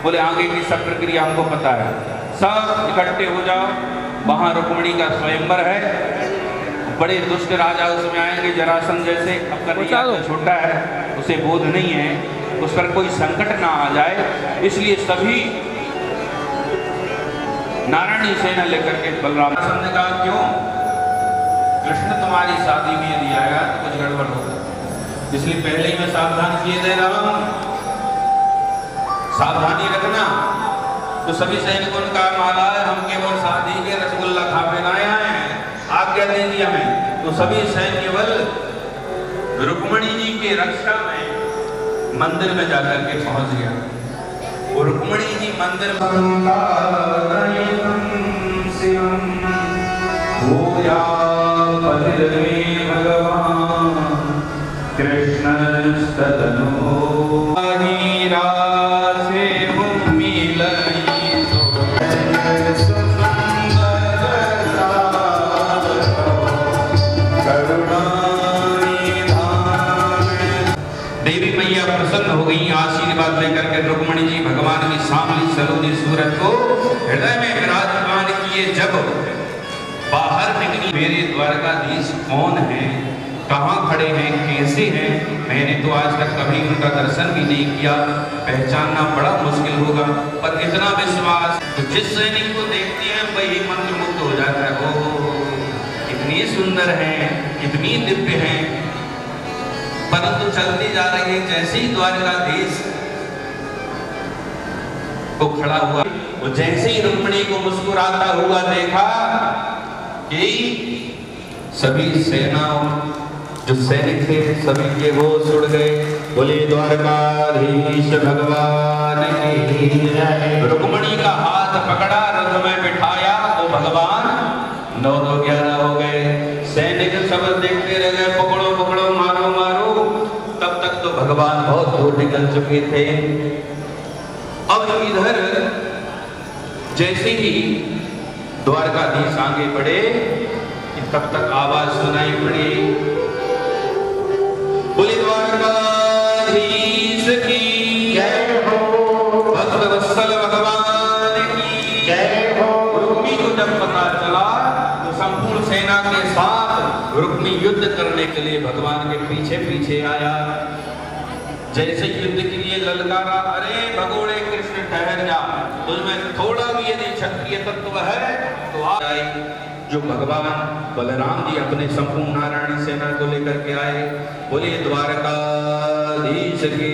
बोले आगे की सब प्रक्रिया हमको पता है, सब इकट्ठे हो जाओ, वहाँ रुक्मिणी का स्वयंवर है, बड़े दुष्ट राजा उसमें आएंगे, जरासंध जैसे, अब कन्हैया तो छोटा है, उसे बोध नहीं है, उस पर कोई संकट ना आ जाए, इसलिए सभी नारायणी सेना लेकर के बलराम ने कहा क्यों कृष्ण तुम्हारी शादी में यदि आएगा तो कुछ गड़बड़ होगा, इसलिए पहले ही मैं सावधान किए दे रहा हूँ, सावधानी रखना। तो सभी सैनिकों का माला है, हम केवल शादी के रसगुल्ला खा के ना आए, आज्ञा दे दी हमें। तो सभी सैन्य बल रुक्मिणी जी के रक्षा में मंदिर में जाकर के पहुंच गया। वो रुक्मिणी जी मंदिर भगवान कृष्ण आशीर्वाद लेकर के रुक्मिणी जी भगवान की सामली सलोनी सूरत को हृदय में विराजमान किए। जब बाहर निकली, मेरे द्वारकाधीश कौन है, कहाँ खड़े हैं, कैसे हैं, मैंने तो आज तक कभी उनका दर्शन भी नहीं किया, पहचानना बड़ा मुश्किल होगा, पर इतना विश्वास, तो जिस सैनिक को देखते हैं वही मंत्रमुग्ध हो जाता है। ओ कितनी सुंदर है, कितनी दिव्य है। परंतु चलते जा रहे हैं, जैसे ही द्वारकाधीश को खड़ा हुआ, वो जैसे ही रुक्मिणी को मुस्कुराता हुआ देखा कि सभी सेनाओं जो सैनिक थे सभी के होश उड़ गए। बोले द्वारकाधीश भगवान की जय। रुक्मिणी का हाथ पकड़ा, रथ में बिठाया, तो भगवान 9-2-11 हो गए। सैनिक सब देखते रह गए, पकड़ो पकड़ो, मारो मारो। तब तक तो भगवान बहुत दूर निकल चुके थे। अब इधर जैसे ही द्वारकाधीश आगे बढ़े, तब तक आवाज सुनाई पड़ी, बोले द्वारकाधीश की जय हो, भक्त वत्सल भगवान की जय हो। रुक्मी को जब पता चला तो संपूर्ण सेना के साथ रुक्मी युद्ध करने के लिए भगवान के पीछे पीछे आया। जैसे युद्ध के लिए ललकारा, अरे भगोड़े कृष्ण ठहर जा, तुझमें थोड़ा भी यदि क्षत्रिय तत्व है तो आ जाए। जो भगवान बलराम जी अपने संपूर्ण नारायणी सेना को लेकर के आए, बोले द्वारकाधीश की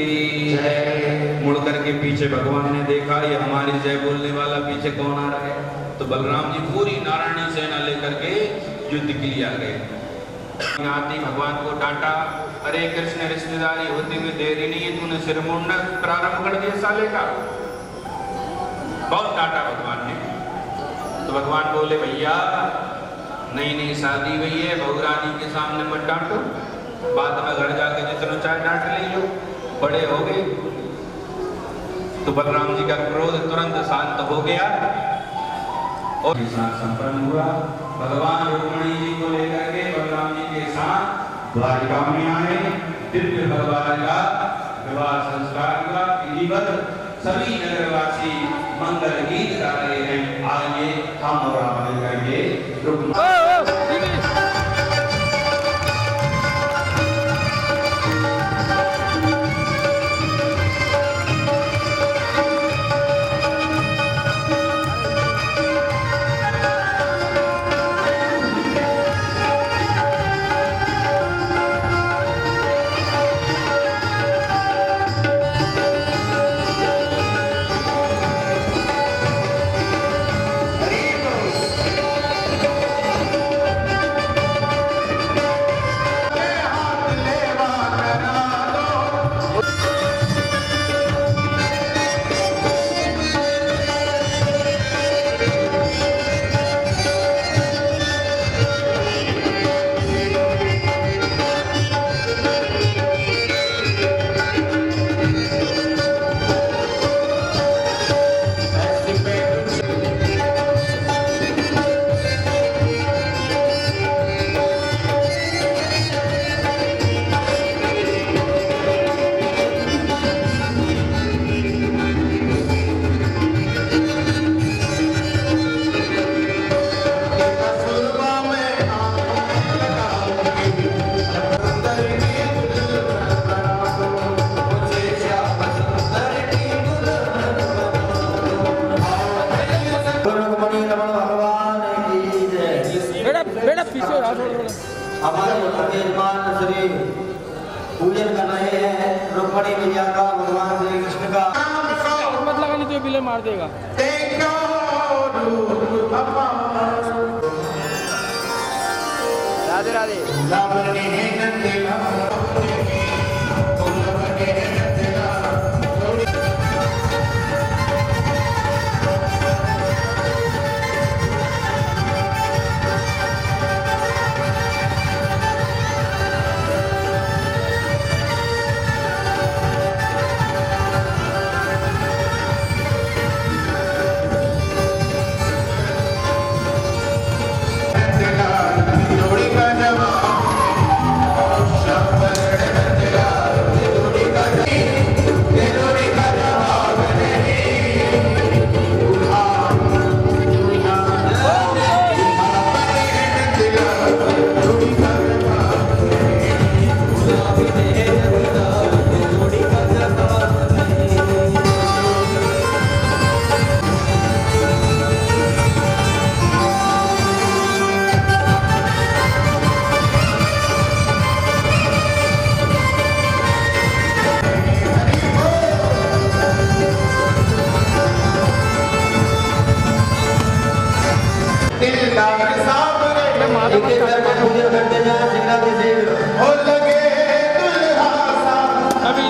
जय। मुड़ करके पीछे भगवान ने देखा, ये हमारी जय बोलने वाला पीछे कौन आ रहा है। तो बलराम जी पूरी नारायणी सेना लेकर के युद्ध के लिए आ गए। आती भगवान को डांटा, अरे कृष्ण रिश्तेदारी होते हुए देरी नहीं है, तूने सिर मुंडना प्रारंभ कर दिया साले का। बहुत डांटा भगवान ने। तो भगवान बोले भैया नई नई शादी हुई है, बहू रानी के सामने मत डांटो, बाद में घर जाके जितना चाहे डांट ले लो, बड़े हो गए। तो बलराम जी का क्रोध तुरंत शांत हो गया और संपन्न हुआ। भगवान रुक्मिणी जी को लेकर के बलराम जी के साथ द्वारिका में आए। दिव्य भगवान का विवाह संस्कार हुआ, विधिवत सभी नगरवासी मंगल गीत गा रहे हैं। आइए हम और आप मिलकर ये हमारे यजमान श्री पूजन कर रहे हैं रुक्मणी मैया का, भगवान श्री कृष्ण का। मत लगा नहीं तो बिले मार देगा। राधे राधे। अभी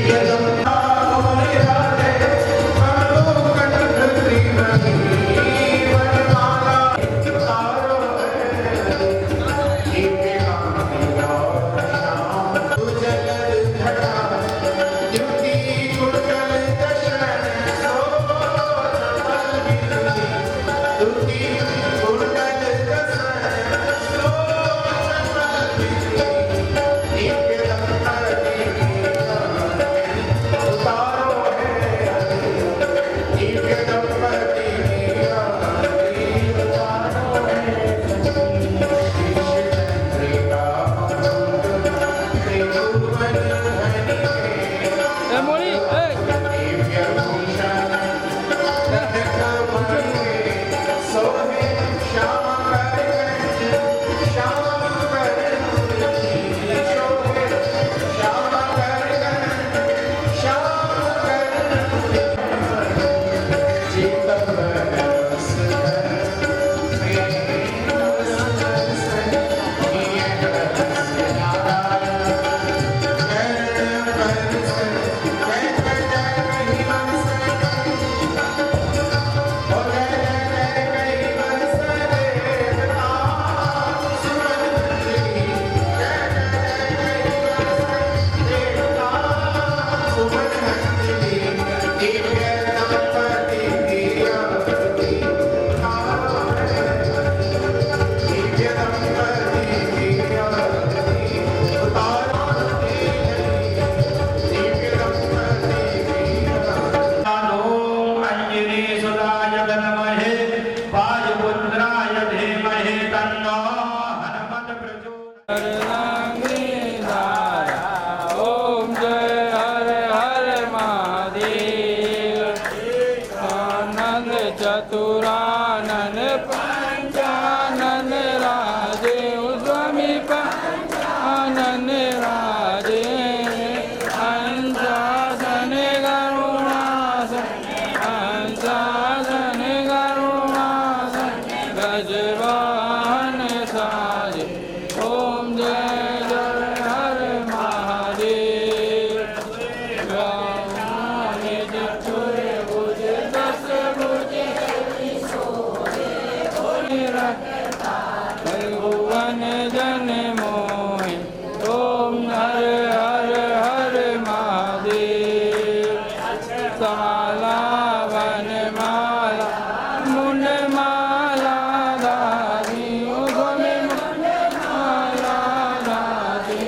इधर घुमा रक्तमाला वनमाला मुंडमाला धारी उगो में मुंडमाला धारी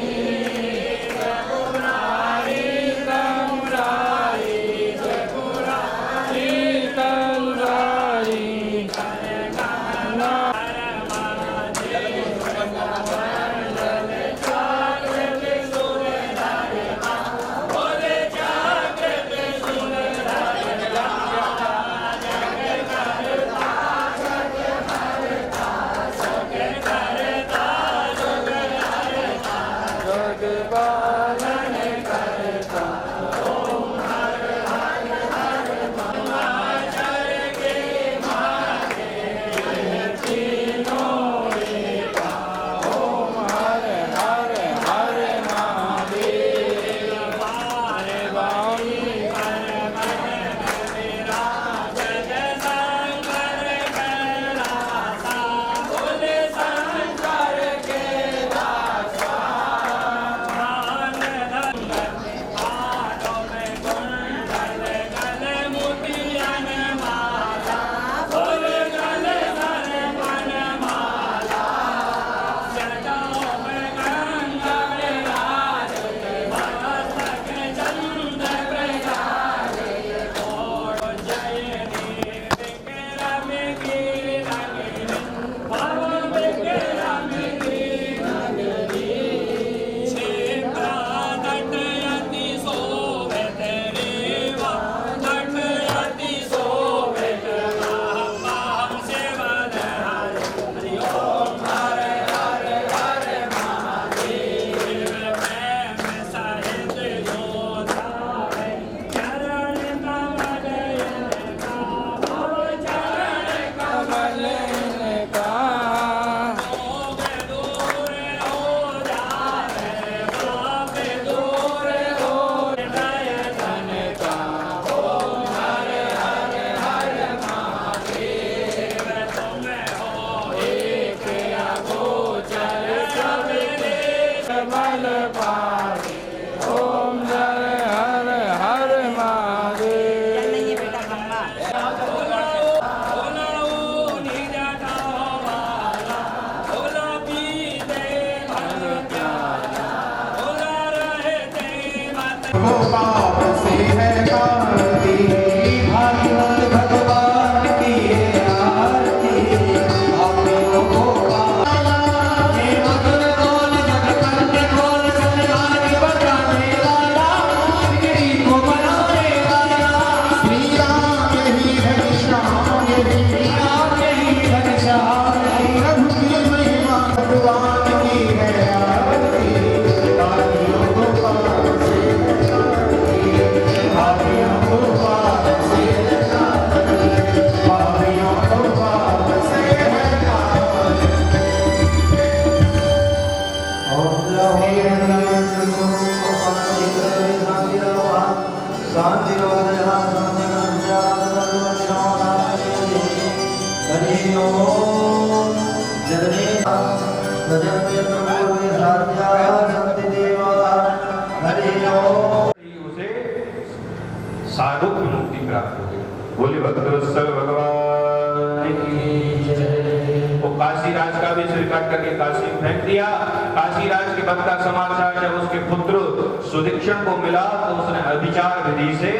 त्रिपुरारी तंत्रारी ओम जय हर हर महादेव उसे साधु की मुक्ति प्राप्त हो गई। बोले भक्तवत्सल भगवान की जय। वो काशीराज का भी सिर काट करके काशी में फेंक दिया। काशीराज के भक्त का समाचार जब उसके पुत्र सुदीक्षण को मिला तो उसने अभिचार विधि से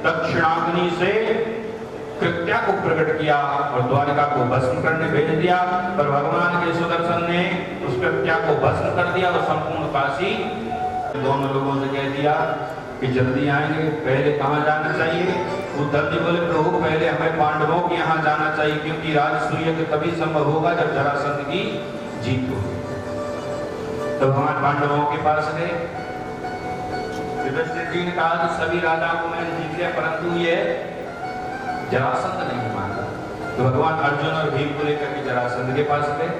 दक्षिणाग्नि से कृत्या को प्रकट किया और द्वारिका को भस्म करने भेज दिया। पर भगवान के सुदर्शन ने उस कृत्या को भस्म कर दिया और संपूर्ण काशी दोनों लोगों से कह दिया कि जल्दी आएंगे। पहले कहाँ जाना चाहिए? उद्धव जी बोले प्रभु पहले हमें पांडवों के यहाँ जाना चाहिए, क्योंकि राजसूय तभी संभव होगा जब जरासंध की जीत हो। तो भगवान पांडवों के पास गए। युधिष्ठिर जी ने कहा कि सभी राजाओं को मैंने जीत लिया, परंतु ये जरासंध नहीं माना। तो भगवान अर्जुन और भीम को लेकर के जरासंध के पास गए।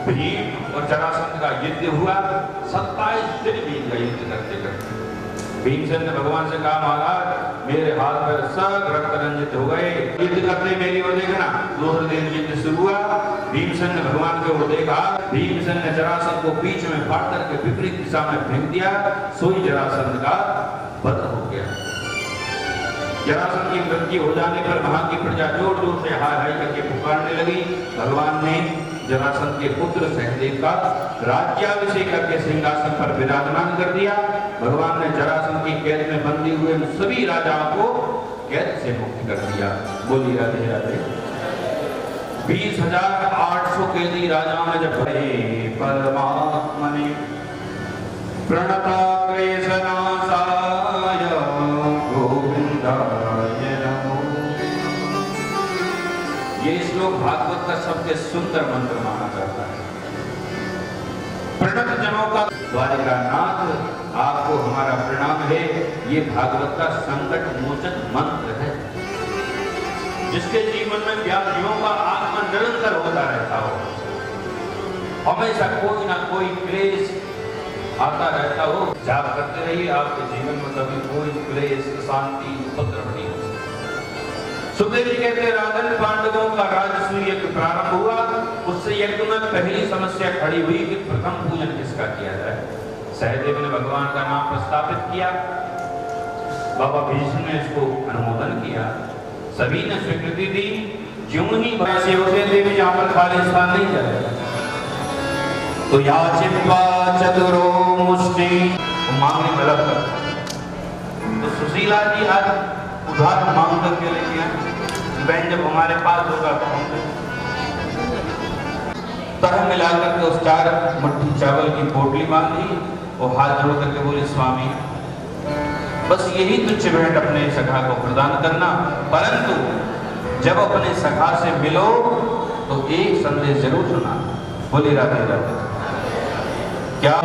भीम और जरासंध का युद्ध हुआ। 27 दिन बीत गए युद्ध करते करते। भीमसेन ने भगवान से कहा महाराज मेरे हाथ पर सब रक्त रंजित हो गए, युद्ध करते मेरी ओर देखना। दूसरे दिन युद्ध शुरू हुआ। भीमसेन ने भगवान की ओर देखा। भीमसेन ने जरासंध को बीच में फाड़ करके विपरीत दिशा में फेंक दिया। सोई जरासंध का वध हो गया। जरासंध की मृत्यु हो जाने पर वहां की प्रजा जोर जोर से हाय हाय करके पुकारने लगी। भगवान ने जरासंध के पुत्र सहदेव का राज्याभिषेक करके सिंहासन पर विराजमान कर दिया। भगवान ने जरासंध की कैद में बंदी हुए सभी राजाओं को कैद से मुक्त कर दिया। बोलिए राधे राधे। 20,800 कैदी राजाओं ने जब परमात्मने प्रणता क्लेशनाशाय गोविंदाय नमो। ये श्लोक भागवत का सबसे सुंदर मंत्र माना जाता है। प्रणत जनों का द्वारिका नाथ आपको हमारा प्रणाम है। ये भागवत का संकट मोचन मंत्र है। जिसके जीवन में व्याधियों का आगमन निरंतर होता रहता हो, हमेशा कोई ना कोई क्लेश आता रहता हो, जाप करते रहिए, आपके जीवन में कभी कोई क्लेश शांति उपद्रव नहीं हो। सुखदेव जी कहते राजन पांडवों का राजसूय यज्ञ प्रारंभ हुआ। उससे यज्ञ में पहली समस्या खड़ी हुई कि प्रथम पूजन किसका किया जाए। सहदेव ने भगवान का नाम प्रस्तावित किया। बाबा भीष्म ने इसको अनुमोदन किया। सभी ने स्वीकृति दी। ज्यों ही देवी यहाँ पर खाली स्थान नहीं जाएगा तो याचित्वा चतुरो मुष्टि मांगने में लग तो सुशीला जी आज उधार मांग करके लेके आए। बहन जब हमारे पास होगा तो हम तरह मिला करके उस 4 मुट्ठी चावल की पोटली बांधी और हाथ जोड़ करके बोले स्वामी बस यही तुच्छ भेंट अपने सखा को प्रदान करना, परंतु जब अपने सखा से मिलो तो एक संदेश जरूर सुना। बोले राधे राधे। क्या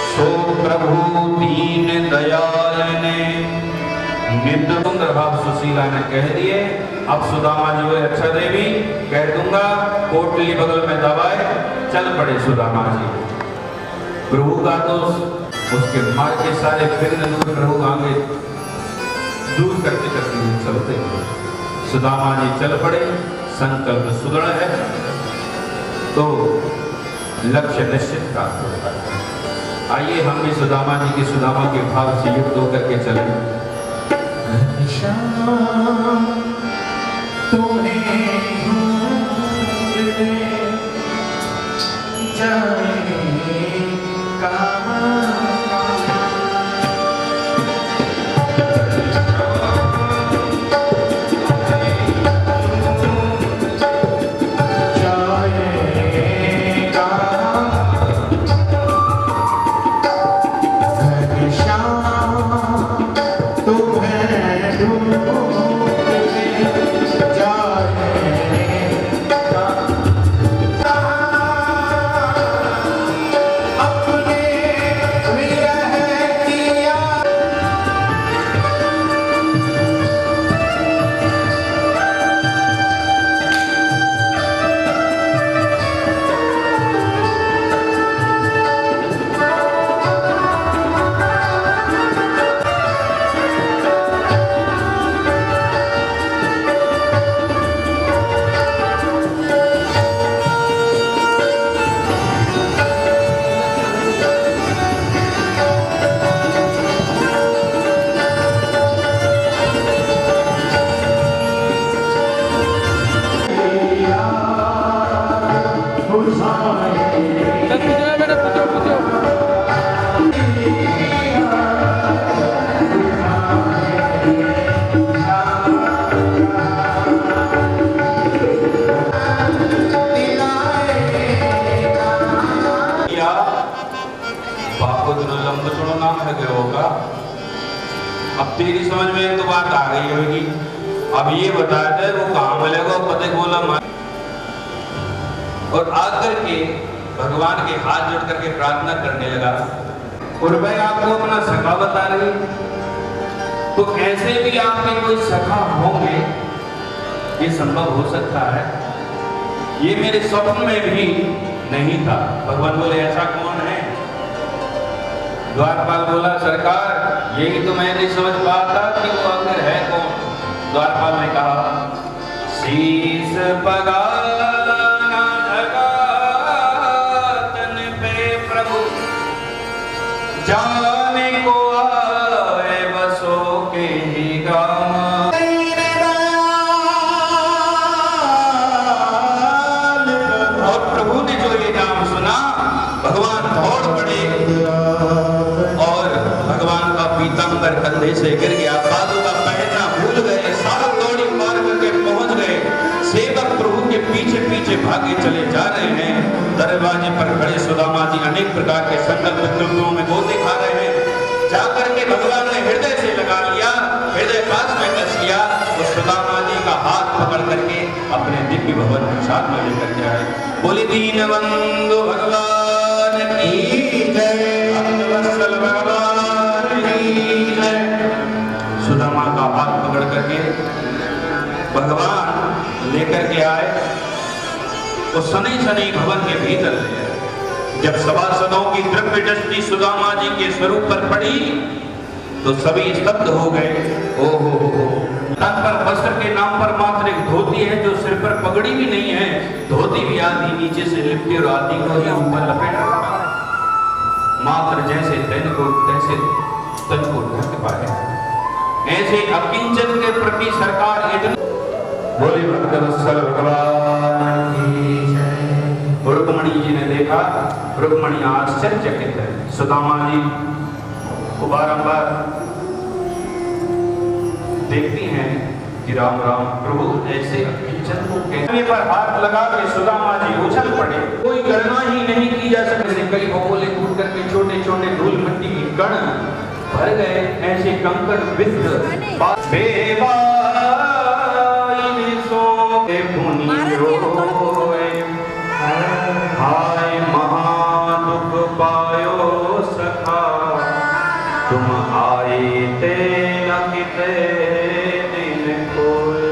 सो प्रभु दीन दयाल ने नित्य सुंदर भाव सुशीला ने कह दिए। अब सुदामा जी बोले अच्छा देवी कह दूंगा, पोटली बगल में दबाए चल पड़े सुदामा जी। प्रभु का तो उसके मार के सारे विघ्न दूर प्रभु आगे दूर करते करते चलते सुदामा जी चल पड़े। संकल्प सुदृढ़ है तो लक्ष्य निश्चित प्राप्त होता है। आइए हम भी सुदामा जी के सुदामा के भाव से युक्त होकर के चलें। अब तेरी समझ में एक तो बात आ गई होगी। अब ये बता दे वो कहाँ मिलेगा, पते बोला और आकर के भगवान के हाथ जोड़ करके प्रार्थना करने लगा। और भाई आपको अपना सखा बता रही, तो ऐसे भी आपके कोई सखा होंगे, ये संभव हो सकता है। ये मेरे स्वप्न में भी नहीं था। भगवान बोले ऐसा कौन है? द्वारपाल बोला सरकार यही तो मैं नहीं समझ पाता कि वो आखिर है कौन। द्वारपाल ने कहा शीश पगाना ढका तन पे प्रभु जाने को आए बसो के ही कंधे से गिर गया, बाजू का पहनना भूल गए, सारा दौड़ी मार करके पहुंच गए। सेवक प्रभु के पीछे पीछे भागे चले जा रहे हैं। दरवाजे पर खड़े सुदामा जी अनेक प्रकार के संकल्प विकल्पों में गोते खा रहे हैं। जाकर के भगवान ने हृदय से लगा लिया, हृदय पास में कस लिया, उस सुदामा जी का हाथ पकड़ करके अपने दिव्य भवन प्रसाद में लेकर के आए। बोले दीन बंधु भगवान की जय, भक्तवत्सल भगवान की जय। सुदामा का हाथ पकड़ करके भगवान लेकर के आए, वो सनी सनी भवन के भीतर ले आए। जब सभासदों की द्रव्य दृष्टि सुदामा जी के स्वरूप पर पड़ी तो सभी स्तब्ध हो गए। ओ हो, तन पर वस्त्र के नाम पर मात्र एक धोती है, जो सिर पर पगड़ी भी नहीं है। धोती भी आधी नीचे से लिपटी और आधी को ही ऊपर लपेट रखा है। मात्र जैसे तन को तैसे तन को ढक पाए। ऐसे अकिंचन के प्रति सरकार इतनी बोले भक्तवत्सल भगवान की जय। रुक्मणी जी ने देखा, रुक्मणी आश्चर्यचकित है। सुदामा जी को बारंबार देखती हैं कि राम राम प्रभु ऐसे अकिंचन को कहने पर हाथ लगा के सुदामा जी उछल पड़े। कोई गणना ही नहीं की जा सकती। कई बबोले कूद करके छोटे छोटे धूल मिट्टी के कण भर गए। ऐसे कंकड़ विद्ध हाय महादुख पायो सखा, तुम आए ते न किते दिन कोई।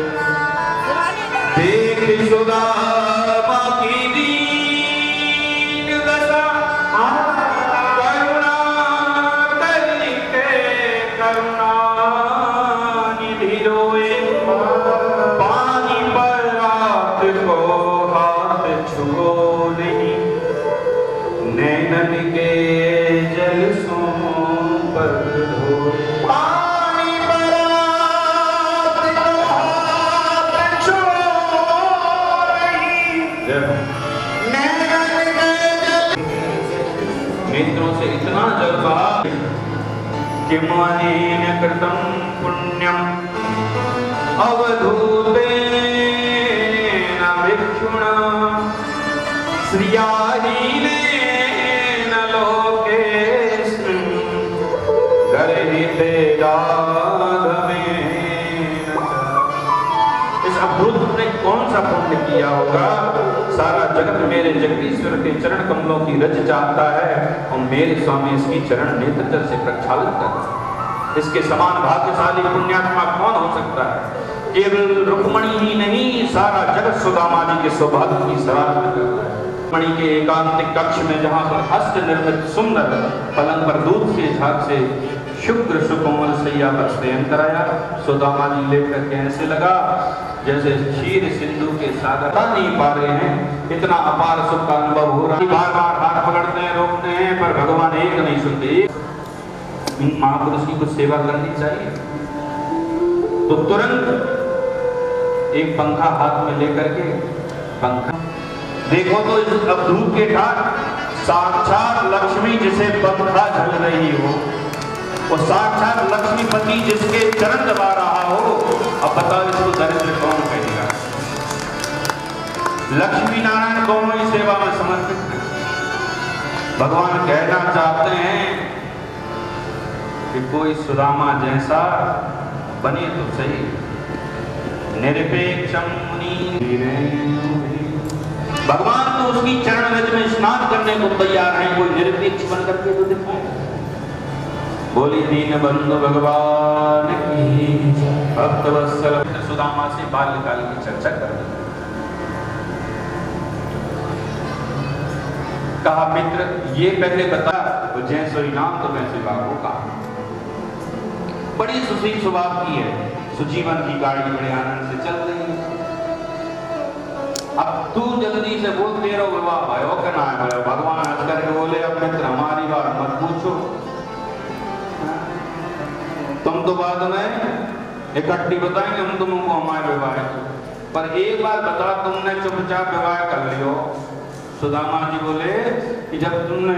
देख सुदामा की दीन दशा, करुणा करके करुणा निधि रोए। पानी पर रात को हाथ छुओ नहीं, नैनन के जल सो पर धोए। पानी पर रात को हाथ छुओ नहीं, नैनन के जल। नेत्रों से इतना जल बहा कि मानेन कृतं पुण्यम अवधूतेन भिक्षुणा, श्रियाहीनेन लोकेस्मिन् गर्हिते राघवेन। इस अद्भुत ने कौन सा पुण्य किया होगा? सारा जगत मेरे जगदीश्वर के चरण कमलों की रज चाहता है और मेरे स्वामी इसकी चरण नेत्र जल से प्रक्षालित कर रहे हैं। इसके समान भाग्यशाली पुण्यात्मा कौन हो सकता है? केवल रुक्मणी ही नहीं, सारा जगत सुदामा जी के सौभाग्य की सराहना कर रहा है। रुक्मणी के एकांतिक कक्ष में जहां पर हस्त निर्मित सुंदर पलंग पर दूध के झाग से शुक्र सुकोमल सैया पर शयन कराया। सुदामा जी लेकर के ऐसे लगा जैसे क्षीर सिंधु के सागर नहीं पा रहे हैं, इतना अपार सुख का अनुभव हो रहा है। बार बार हाथ पकड़ते हैं, रोकते हैं, पर भगवान एक नहीं सुनते। महापुरुष की कुछ सेवा करनी चाहिए तो तुरंत एक पंखा हाथ में लेकर के पंखा देखो तो इस अवधूत के ठाट साक्षात लक्ष्मी जिसे पंखा झल रही हो, और साक्षात लक्ष्मीपति जिसके चरण दबा रहा हो। अब बताओ इसको दरिद्र कौन कहेगा? लक्ष्मी नारायण दोनों ही सेवा में समर्पित है। भगवान कहना चाहते हैं कि कोई सुदामा जैसा बने तो सही। निरपेक्षम मुनि, भगवान तो उसकी चरण रज में स्नान करने को तैयार है, कोई निरपेक्ष बन करके तो दिखाए। बोली दीन बंधु भगवान की, भक्तवत्सल। सुदामा से बाल्यकाल की चर्चा कर रहे। कहा मित्र ये पहले बता, वो जैसो इनाम तो वैसे बाबू का। बड़ी सुशील स्वभाव की है, सुजीवन की गाड़ी बड़े आनंद से चल रही है। अब तू जल्दी से बोल, तेरा विवाह भयो के ना भयो? भगवान हंस करके बोले, अब मित्र हमारी बात मत पूछो, तुम तो बाद में इकट्ठी बताएंगे हम तुमको हमारे विवाह को, पर एक बार बता तुमने चुपचाप विवाह कर लियो। सुदामा जी बोले कि जब तुमने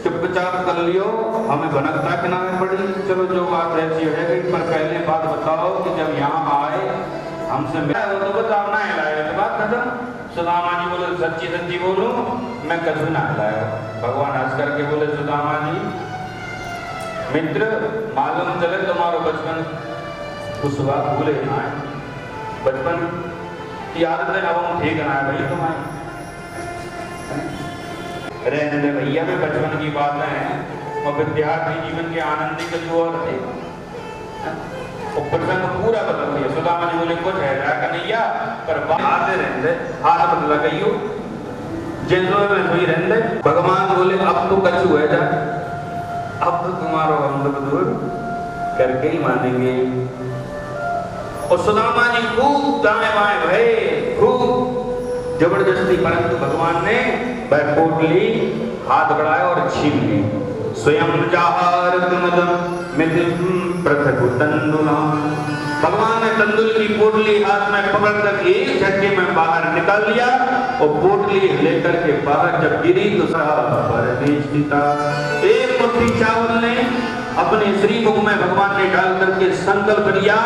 चुप विचार कर लियो, हमें भनकता के नामे पड़ी, चलो जो बात ऐसी है गई, पर पहले बात बताओ कि जब यहाँ आए हमसे मिला वो तो बताओ ना हिलाया, तो बात खत्म। सुदामा जी बोले सच्ची सच्ची बोलूं, मैं कभी ना हिलाया। भगवान हंस करके बोले सुदामा जी मित्र, मालूम चले तुम्हारो बचपन कुछ बात भूले ना है, बचपन की आदतें अब हम ठीक ना है भाई तुम्हारी। रहने भैया में बचपन की बातें हैं और विद्यार्थी जीवन के आनंद के जो और थे वो प्रसंग पूरा बदल दिया। सुदामा जी बोले कुछ है कन्हैया पर आते रहते हाथ बदला गई जिन में हुई रहते। भगवान बोले अब तो कछु है जा, अब तो तुम्हारो हम दूर करके ही मानेंगे। और सुदामा जी खूब दाएं बाएं भय, खूब जबरदस्ती, परंतु भगवान ने वह पोटली हाथ बढ़ाया और छीन ली। स्वयं जाहार भगवान ने तंदुल की पोटली हाथ में पकड़कर एक झटके में बाहर निकाल लिया और पोटली लेकर के बाहर जब गिरी तो एक मुट्ठी चावल ने अपने श्रीमुख में भगवान ने डाल करके संकल्प लिया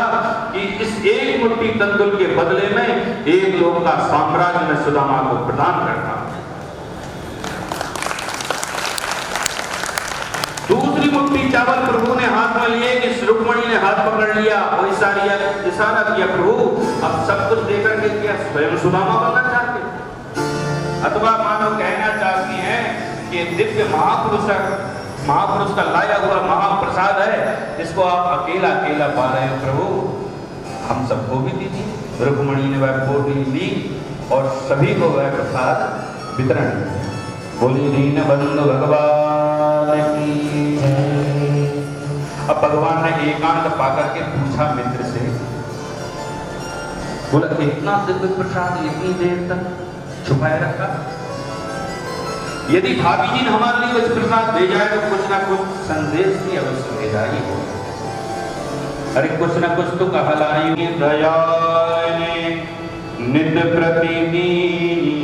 कि इस एक मुट्ठी तंदुल के बदले में एक लोक का साम्राज्य में सुदामा को प्रदान करना। दूसरी मुट्ठी चावल प्रभु ने हाथ में लिए कि रुक्मणी ने हाथ पकड़ लिया और इशारा किया प्रभु अब सब कुछ देकर के क्या स्वयं सुदामा बनना चाहते, अथवा मानो कहना चाहती हैं कि दिव्य महापुरुष का लाया हुआ महाप्रसाद है, इसको आप अकेला अकेला पा रहे हो प्रभु, हम सबको भी दीजिए। रुक्मणी ने वह पोटली ली और सभी को वह प्रसाद वितरण किया। बोली दीन बंधु भगवान की। अब भगवान ने एकांत पाकर के पूछा मित्र से, बोला इतना दिव्य प्रसाद इतनी देर तक छुपाए रखा, यदि भाभी जी ने हमारे लिए कुछ प्रसाद भेजा है तो कुछ ना कुछ संदेश भी अवश्य भेजा ही हो। अरे कुछ ना कुछ तो कहा लाई दयाने नित्य प्रतिदीन।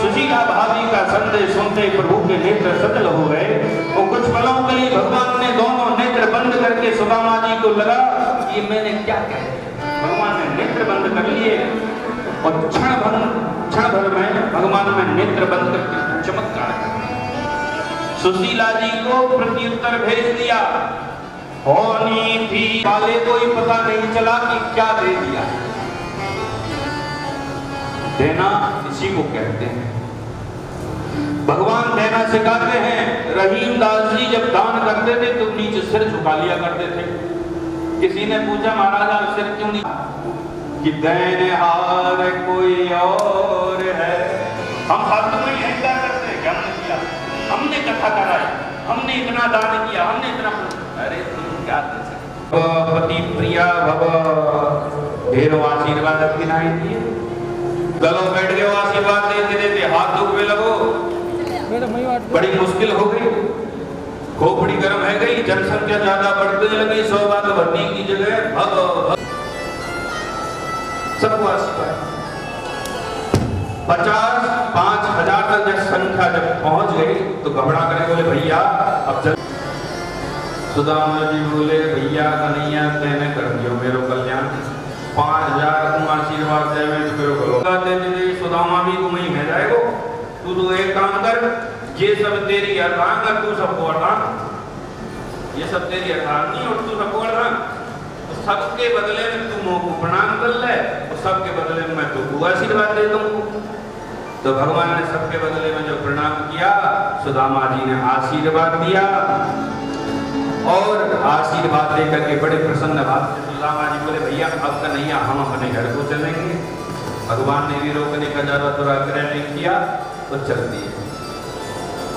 सुशीला भाभी का संदेश सुनते प्रभु के नेत्र सजल हो गए और कुछ पलों के लिए भगवान ने दोनों नेत्र बंद करके सुदामा जी को लगा कि मैंने क्या कह दिया। भगवान ने नेत्र बंद कर लिए और क्षण भर में भगवान में नेत्र बंद करके चमत्कार कर दिया। सुशीला जी को प्रत्युत्तर भेज दिया, होनी थी वाले को ही पता नहीं चला कि क्या दे दिया। देना इसी को कहते हैं, भगवान देना सिखाते हैं। रहीम दास जी जब दान करते थे तो नीचे सिर झुका लिया करते थे। किसी ने पूछा महाराज आप सिर क्यों नहीं, कि देनहार कोई और है। हम फालतू में अहंकार करते हैं, क्या हमने किया, हमने कथा कराई, हमने इतना दान किया, हमने इतना, अरे तुम क्या दे सकते। पति प्रिया भव ढेरों आशीर्वाद आपकी नाई दिए, गलों बैठ गए आशीर्वाद देते देते हाथ दुखने लगो, बड़ी मुश्किल हो गई, खोपड़ी गर्म है गई, जनसंख्या ज्यादा बढ़ने लगी, सौभाग्य भरने की जगह भग सबको आशीर्वाद। 50,000 तक जब संख्या जब पहुंच गई तो घबरा कर बोले भैया अब चल। सुदामा जी बोले भैया कन्हैया तेने कर दियो मेरो कल्याण, 5,000 तुम आशीर्वाद दे में तो मेरे को सुदामा भी तुम ही में जाएगो। तू तो एक काम कर, ये सब तेरी अर्धांग, तू सबको अर्धांग, ये सब तेरी अर्धांगी और तू सबको अर्धांग, सबके बदले में तू मोह को प्रणाम कर ले और सबके बदले में मैं तुमको आशीर्वाद दे दूंगा। तो भगवान ने सबके बदले में जो प्रणाम किया, सुदामा जी ने आशीर्वाद दिया और आशीर्वाद देकर के बड़े प्रसन्न भाव से सुदामा जी बोले भैया अब कन्हैया हम अपने घर को चलेंगे। भगवान ने भी रोकने का ज्यादा दुराग्रह नहीं किया तो चल दिए।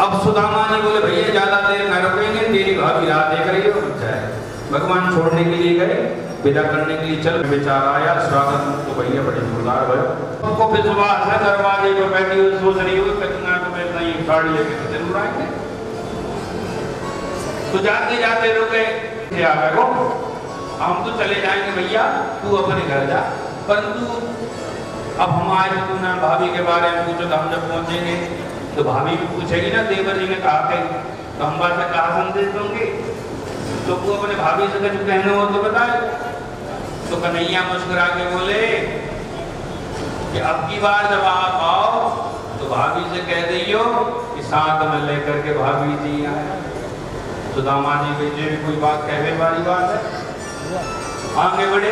अब सुदामा जी बोले भैया ज्यादा देर न रुकेंगे, तेरी भाभी राह देख रही हो, जाए। भगवान छोड़ने के लिए गए, विदा करने के लिए चल, बेचारा आया, स्वागत तो भैया बड़े जोरदार भयो। उनको फिर सुबह से दरवाजे पर बैठी हुई सोच रही हुई कितना तो मैं नहीं साड़ी लेके तो जरूर आएंगे। तो जाते जाते रुके, आ गए वो, हम तो चले जाएंगे भैया, तू अपने घर जा, परंतु अब हम आज तूने भाभी के बारे में पूछो तो हम जब पहुंचेंगे तो भाभी भी पूछेगी ना देवर जी ने कहा कहीं, तो हम बात से कहा संदेश दोगे, तो वो अपने भाभी से कुछ कहना हो तो बताए। तो कन्हैया मुस्कुरा के बोले कि अब की बार जब आप आओ तो भाभी से कह दियो कि साथ में लेकर के भाभी जी आए। सुदामा जी बेटे भी कोई बात कहने वाली बात है, आगे बढ़े।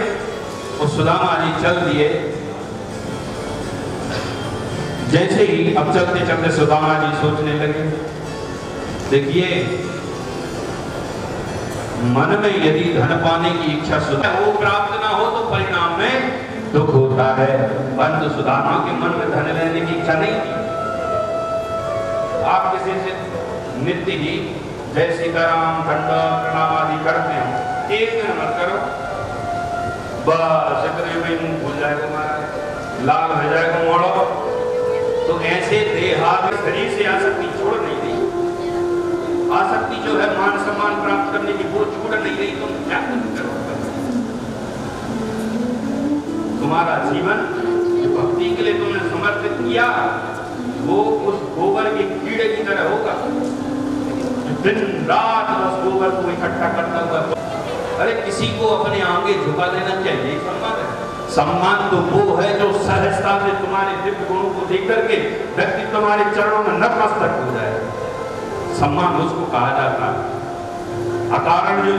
और सुदामा जी चल दिए। जैसे ही अब चलते चलते सुदामा जी सोचने लगे, देखिए मन में यदि धन पाने की इच्छा सुधा वो प्राप्त ना हो तो परिणाम में दुख होता है, परंतु सुदामा के मन में धन लेने की इच्छा नहीं थी। आप किसी से नित्य ही जय सीताराम दंडवत प्रणाम आदि करते हैं, एक दिन मत करो, बस इतने में मुंह भूल जाएगा, हमारा लाल हो जाएगा मोड़ो। तो ऐसे देहात शरीर से आसक्ति छोड़ नहीं रही, आसक्ति जो है मान सम्मान प्राप्त करने की वो छोड़ नहीं रही, तुम क्या करोगे? तुम्हारा जीवन जो भक्ति के लिए तुमने समर्पित किया वो उस गोबर के कीड़े की तरह होगा, दिन रात उस गोबर को इकट्ठा करता हुआ। अरे किसी को अपने आगे झुका देना चाहिए, सम्मान है। सम्मान तो वो है जो सहजता से तुम्हारे दिव्य गुणों को देख करके व्यक्ति तुम्हारे चरणों में नतमस्तक हो जाए। सम्मान उसको कहा जाता है। अकारण जो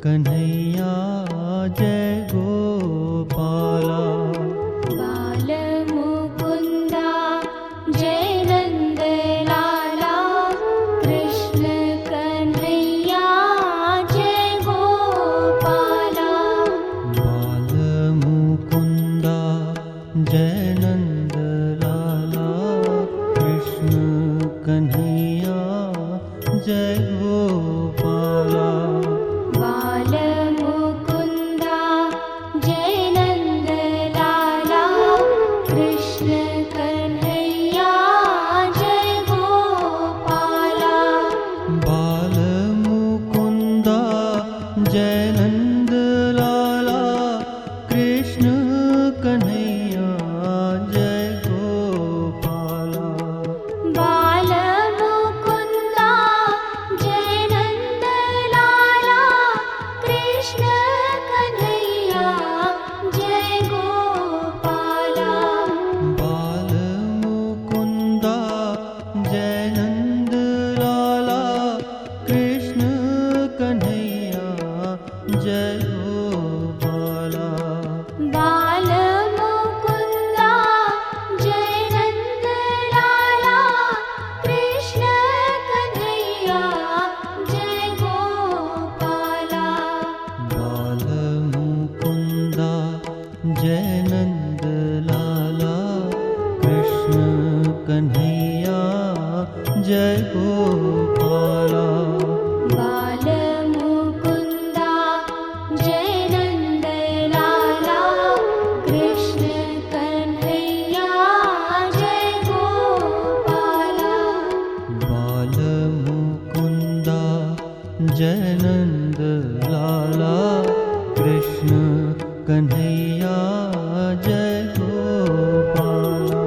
कन्हैया जय गोपाला। बाल मुकुंदा जय नंद लाला, कृष्ण कन्हैया जय गोपाला। बाल मुकुंदा जय नंद लाला, कृष्ण कन्हैया जय गोपाला। बाल मुकुंदा जय नंद लाला, कृष्ण कन्हैया जय गोपाला। बाल मुकुंदा जय नंद लाला, कृष्ण कन्हैया जय गोपाला। बाल मुकुंदा जय नंद लाला, कृष्ण कन्हैया जय गोपाला। बाल मुकुंदा जय नंद लाला, कृष्ण कन्हैया जय गोपाला। बाल मुकुंदा जय नंद लाला, कृष्ण कन्हैया जय गोपाला। बाल मुकुंदा जय नंद लाला, कृष्ण कन्हैया जय गोपाला। बाल मुकुंदा जय नंद लाला, कृष्ण कन्हैया जय गोपाला। बाल मुकुंदा जय नंद लाला, कृष्ण कन्हैया जय गोपाला।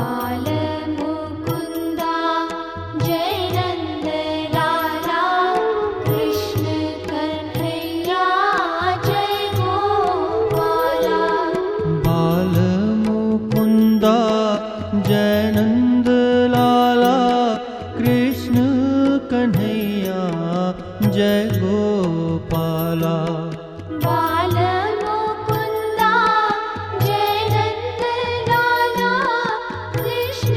बाल मुकुंदा जय नंद लाला, कृष्ण कन्हैया जय गोपाला। बाल मुकुंदा जय नंद लाला, कृष्ण कन्हैया जय गोपाला। बाल मुकुंदा जय नंद लाला, कृष्ण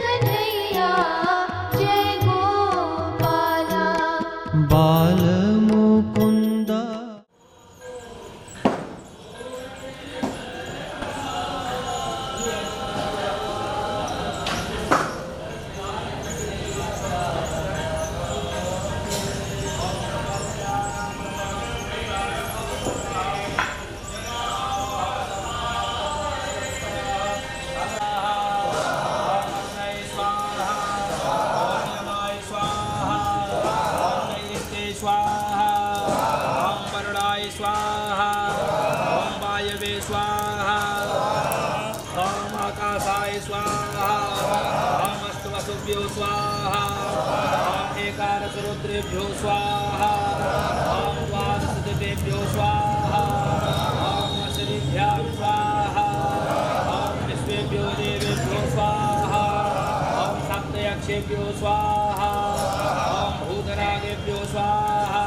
कन्हैया जय गोपाला। बाल मुकुंदा स्वाहा, ओम वरुणाय स्वाहा, ओम वायवे स्वाहा, ओम आकाशाय स्वाहा, ओम अष्टवसुभ्यो स्वाहा, ओम एकादश रुद्रेभ्यो स्वाहा, ओम द्वादश दिव्येभ्यो स्वाहा, ओम श्रीभ्यां स्वाहा, ओम विश्वेभ्यो देवेभ्यो स्वाहा, ओम सप्तयक्षेभ्यो स्वाहा, ओम भूतरागेभ्यो स्वाहा,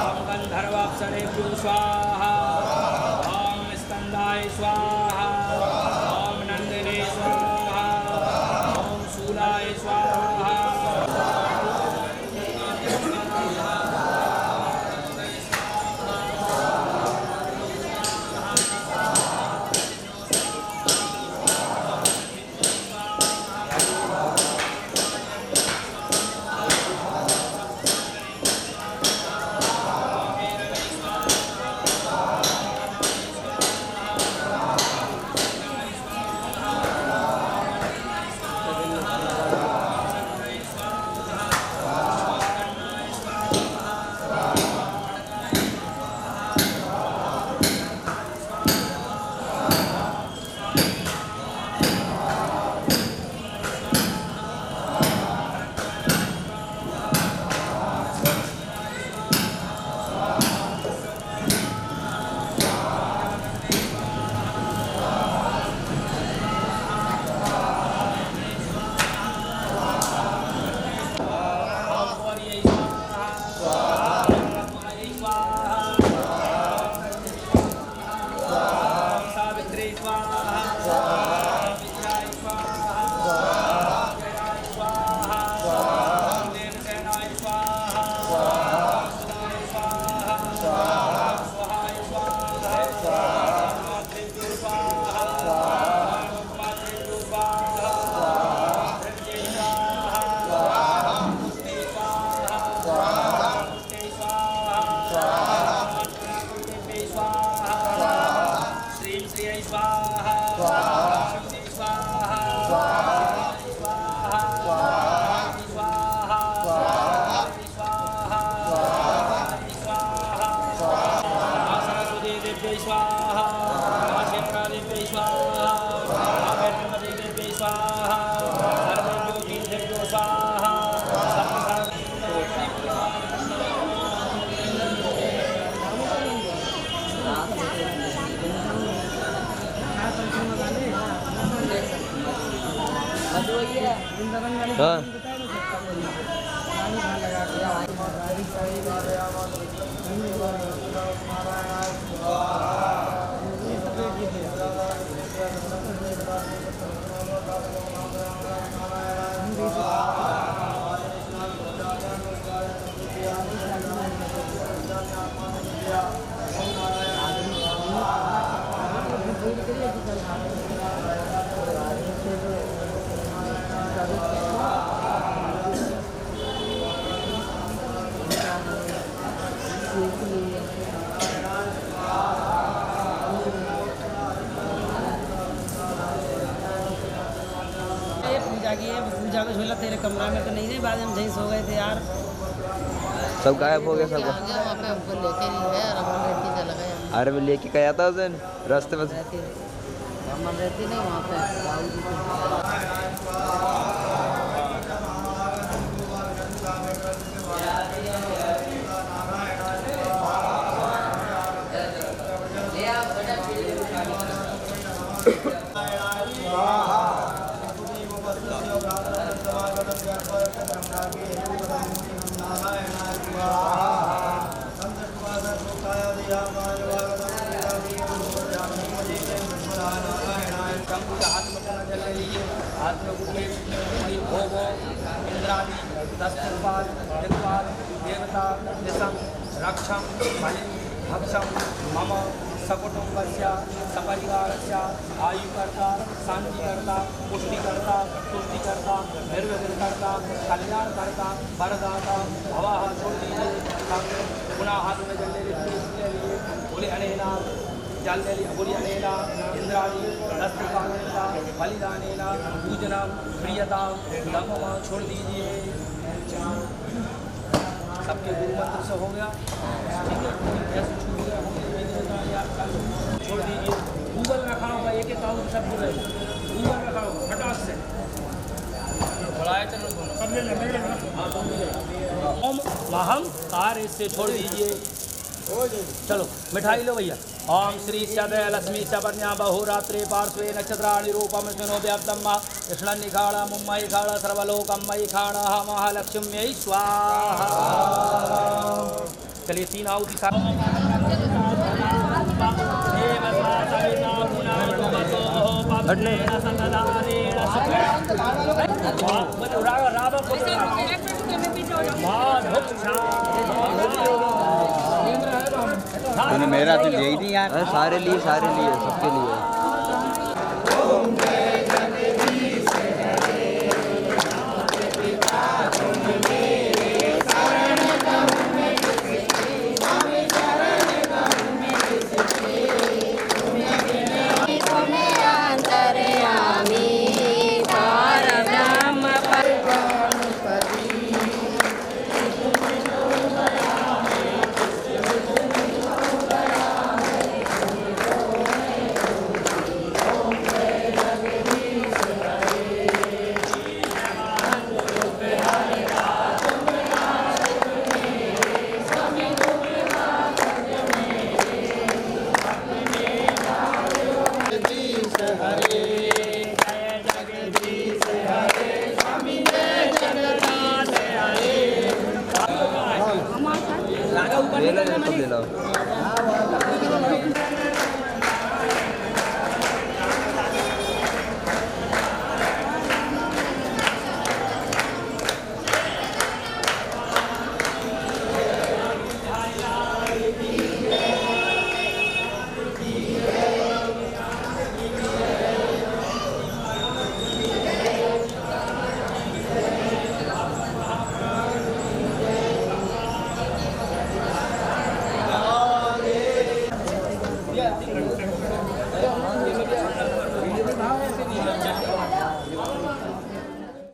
ओम गंधर्वाप्सरेभ्यो स्वाहा, ओम स्कंदाय स्वाहा, ओम नंदिने स्वाहा, ओम शूलाय स्वाहा। हाँ पूजा में झूला तेरे कमरा में तो नहीं थे, बाद में हम यहीं सो गए थे यार। सब गायब हो गया सब। वहाँ पे हमको लेके नहीं गया और हम रहती चला गया। अरे मैं लेके गया था उस दिन रास्ते में। हम रहती नहीं वहाँ पे। हाथ में उठे भोगो इंद्रादि 10 फुटपाल दिग्पाल देवता दिशम रक्षम बलिम भक्षम मम सकुटुम्बस्य सपरिवारस्य आयुकर्ता शांतिकर्ता पुष्टिकर्ता तुष्टिकर्ता निर्विघ्नकर्ता कल्याणकर्ता वरदाता भवाः छोड़ दीजिए। पुनः हाथ में जल ले लिए बोले अनेना जल ले लिया बोली अनेना इंद्रादि 10 फुटपालेना बलिदानेना पूजनम प्रियता दममा छोड़ दीजिए। सबके गुरु मंत्र से हो गया, ठीक है। ऐसे छूट गया छोड़ दीजिए। गूगल रखा होगा एक एक काउंट सब बोले गूगल रखा होगा फटाक से बढ़ाए चलो ओम वाहम कार इससे छोड़ दीजिए। चलो मिठाई लो भैया। ओम श्री सदय लक्ष्मी सवर्ण्या बहुरात्रे पार्श्वे नक्षत्राणि रूपम स्मिनो व्याप्तम कृष्ण निखाड़ा मुम्मयी खाड़ा सर्वलोकम मयि खाड़ा महालक्ष्म्यै स्वाहा। चलिए 3 आहुति तूने मेरा तो ले ही नहीं यार। सारे लिए सबके लिए। ले लो।